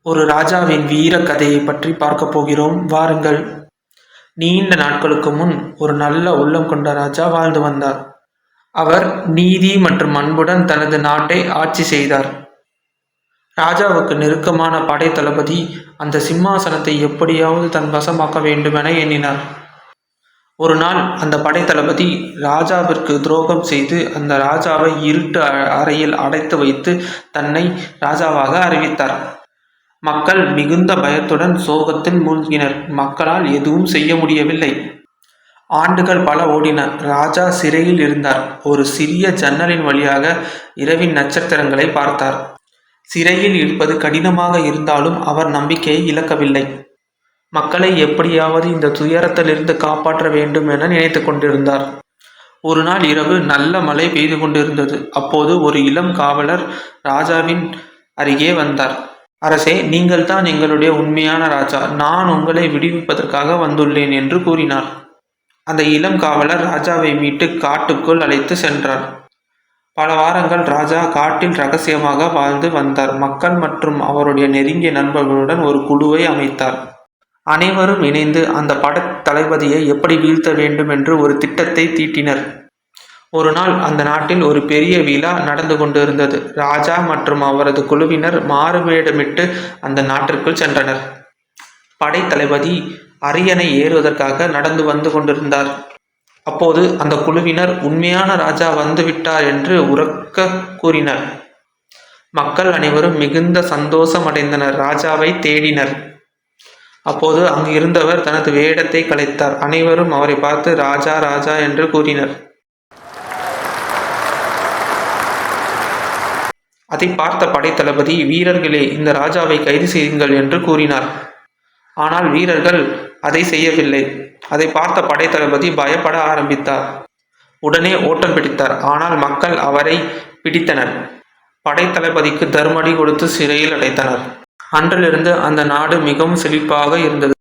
ஒரு ராஜாவின் வீர கதையை பற்றி பார்க்க போகிறோம், வாருங்கள். நீண்ட நாட்களுக்கு முன் ஒரு நல்ல உள்ளம் கொண்ட ராஜா வாழ்ந்து வந்தார். அவர் நீதி மற்றும் அன்புடன் தனது நாட்டை ஆட்சி செய்தார். ராஜாவுக்கு நெருக்கமான படை தளபதி அந்த சிம்மாசனத்தை எப்படியாவது தன் வசமாக்க வேண்டுமென எண்ணினார். ஒரு நாள் அந்த படை தளபதி ராஜாவிற்கு துரோகம் செய்து அந்த ராஜாவை இருட்டு அறையில் அடைத்து வைத்து தன்னை ராஜாவாக அறிவித்தார். மக்கள் மிகுந்த பயத்துடன் சோகத்தில் மூழ்கினர். மக்களால் எதுவும் செய்ய முடியவில்லை. ஆண்டுகள் பல ஓடின. ராஜா சிறையில் இருந்தார். ஒரு சிறிய ஜன்னலின் வழியாக இரவின் நட்சத்திரங்களை பார்த்தார். சிறையில் இருப்பது கடினமாக இருந்தாலும் அவர் நம்பிக்கையை இழக்கவில்லை. மக்களை எப்படியாவது இந்த துயரத்திலிருந்து காப்பாற்ற வேண்டும் என நினைத்து கொண்டிருந்தார். ஒரு நாள் இரவு நல்ல மழை பெய்து கொண்டிருந்தது. அப்போது ஒரு இளம் காவலர் ராஜாவின் அருகே வந்தார். அரசே, நீங்கள் தான் எங்களுடைய உண்மையான ராஜா. நான் உங்களை விடுவிப்பதற்காக வந்துள்ளேன் என்று கூறினார். அந்த இளம் காவலர் ராஜாவை மீட்டு காட்டுக்குள் அழைத்து சென்றார். பல வாரங்கள் ராஜா காட்டில் ரகசியமாக வாழ்ந்து வந்தார். மக்கள் மற்றும் அவருடைய நெருங்கிய நண்பர்களுடன் ஒரு குழுவை அமைத்தார். அனைவரும் இணைந்து அந்த பட தளபதியை எப்படி வீழ்த்த வேண்டும் என்று ஒரு திட்டத்தை தீட்டினர். ஒரு நாள் அந்த நாட்டில் ஒரு பெரிய விழா நடந்து கொண்டிருந்தது. ராஜா மற்றும் அவரது குழுவினர் மாறுவேடமிட்டு அந்த நாட்டிற்குள் சென்றனர். படை தளபதி அரியணை ஏறுவதற்காக நடந்து வந்து கொண்டிருந்தார். அப்போது அந்த குழுவினர் உண்மையான ராஜா வந்துவிட்டார் என்று உரக்க கூறினர். மக்கள் அனைவரும் மிகுந்த சந்தோஷம் அடைந்தனர். ராஜாவை தேடினர். அப்போது அங்கு இருந்தவர் தனது வேடத்தை கலைத்தார். அனைவரும் அவரை பார்த்து ராஜா ராஜா என்று கூறினர். அதை பார்த்த படைத்தளபதி, வீரர்களே, இந்த ராஜாவை கைது செய்யுங்கள் என்று கூறினார். ஆனால் வீரர்கள் அதை செய்யவில்லை. அதை பார்த்த படைத்தளபதி பயப்பட ஆரம்பித்தார். உடனே ஓட்டம் பிடித்தார். ஆனால் மக்கள் அவரை பிடித்தனர். படைத்தளபதிக்கு தர்மடி கொடுத்து சிறையில் அடைத்தனர். அன்றிலிருந்து அந்த நாடு மிகவும் செழிப்பாக இருந்தது.